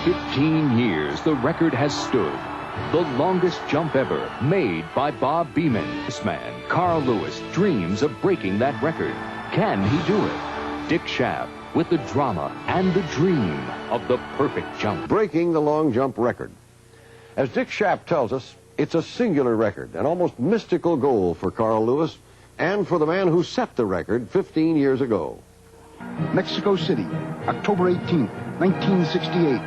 15 years, the record has stood. The longest jump ever, made by Bob Beamon. This man, Carl Lewis, dreams of breaking that record. Can he do it? Dick Schaap, with the drama and the dream of the perfect jump. Breaking the long jump record. As Dick Schaap tells us, it's a singular record, an almost mystical goal for Carl Lewis and for the man who set the record 15 years ago. Mexico City, October 18th, 1968.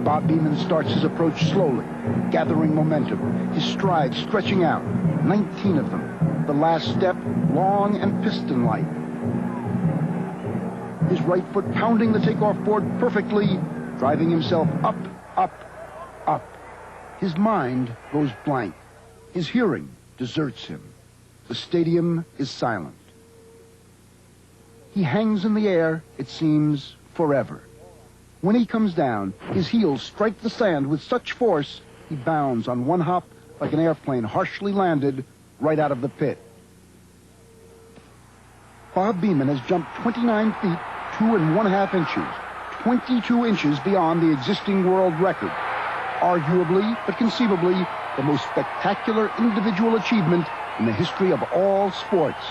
Bob Beamon starts his approach slowly, gathering momentum, his strides stretching out, 19 of them. The last step, long and piston-like. His right foot pounding the takeoff board perfectly, driving himself up, up, up. His mind goes blank. His hearing deserts him. The stadium is silent. He hangs in the air, it seems, forever. When he comes down, his heels strike the sand with such force, he bounds on one hop like an airplane harshly landed right out of the pit. Bob Beamon has jumped 29 feet, 2 1/2 inches, 22 inches beyond the existing world record. Arguably, but conceivably, the most spectacular individual achievement in the history of all sports.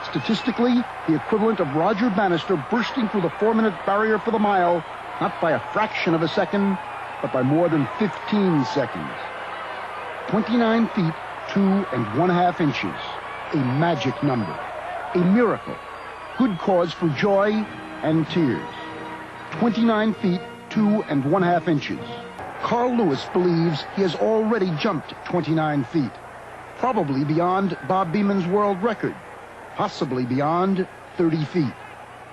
Statistically, the equivalent of Roger Bannister bursting through the 4-minute barrier for the mile, not by a fraction of a second, but by more than 15 seconds. 29 feet, 2 1/2 inches. A magic number. A miracle. Good cause for joy and tears. 29 feet, 2 1/2 inches. Carl Lewis believes he has already jumped 29 feet. Probably beyond Bob Beamon's world record. Possibly beyond 30 feet.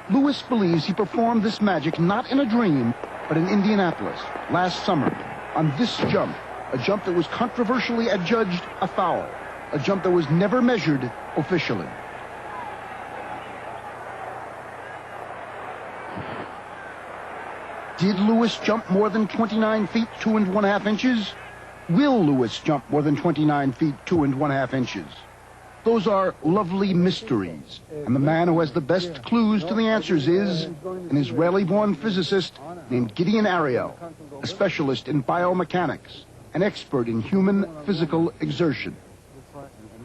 Lewis believes he performed this magic not in a dream, but in Indianapolis last summer on this jump, a jump that was controversially adjudged a foul, a jump that was never measured officially. Did Lewis jump more than 29 feet, 2 1/2 inches? Will Lewis jump more than 29 feet, 2 1/2 inches? Those are lovely mysteries, and the man who has the best clues to the answers is an Israeli-born physicist named Gideon Ariel, a specialist in biomechanics, an expert in human physical exertion.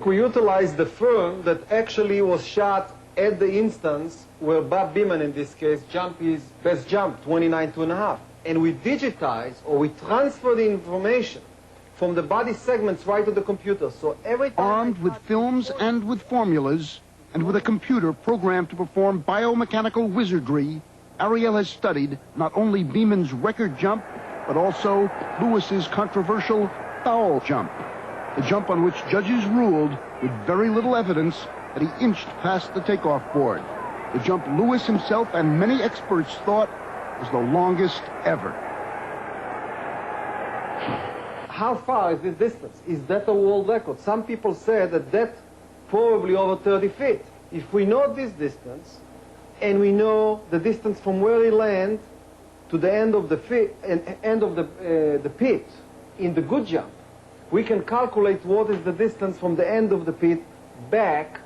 We utilized the film that actually was shot at the instance where Bob Beamon, in this case, jumped his best jump, 29 2.5. And we digitize, or we transfer the information from the body segments right to the computer. So every time armed with films and with formulas, and with a computer programmed to perform biomechanical wizardry, Ariel has studied not only Beamon's record jump, but also Lewis's controversial foul jump, the jump on which judges ruled with very little evidence that he inched past the takeoff board, the jump Lewis himself and many experts thought was the longest ever. how far is this distance? Is that a world record? Some people say that that's probably over 30 feet. If we know this distance, and we know the distance from where he landed to the end of the pit in the good jump, we can calculate what is the distance from the end of the pit back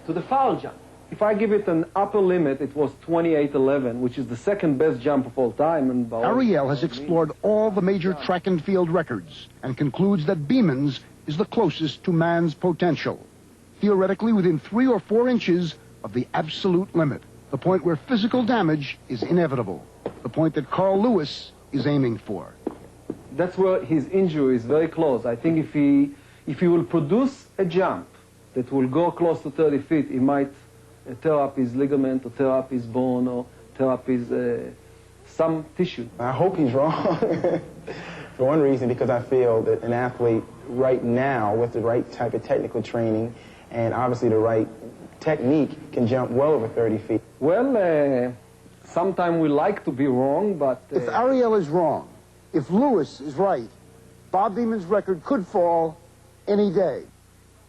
to the foul jump. If I give it an upper limit, it was 28.11, which is the second best jump of all time. And Ariel has explored all the major track and field records and concludes that Beamon's is the closest to man's potential, theoretically within 3 or 4 inches of the absolute limit, the point where physical damage is inevitable, the point that Carl Lewis is aiming for. That's where his injury is very close. I think if he will produce a jump that will go close to 30 feet, he might tear up his ligament, or tear up his bone, or tear up his some tissue. I hope he's wrong. For one reason, because I feel that an athlete right now, with the right type of technical training and obviously the right technique, can jump well over 30 feet. Well, sometimes we like to be wrong, but... If Ariel is wrong, if Lewis is right, Bob Beamon's record could fall any day.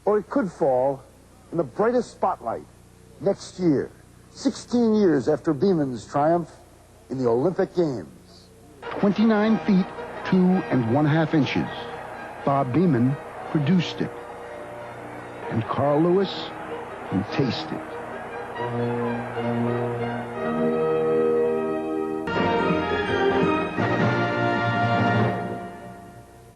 Or it could fall in the brightest spotlight next year, 16 years after Beamon's triumph in the Olympic Games. 29 feet, 2 1/2 inches. Bob Beamon produced it. And Carl Lewis can taste it.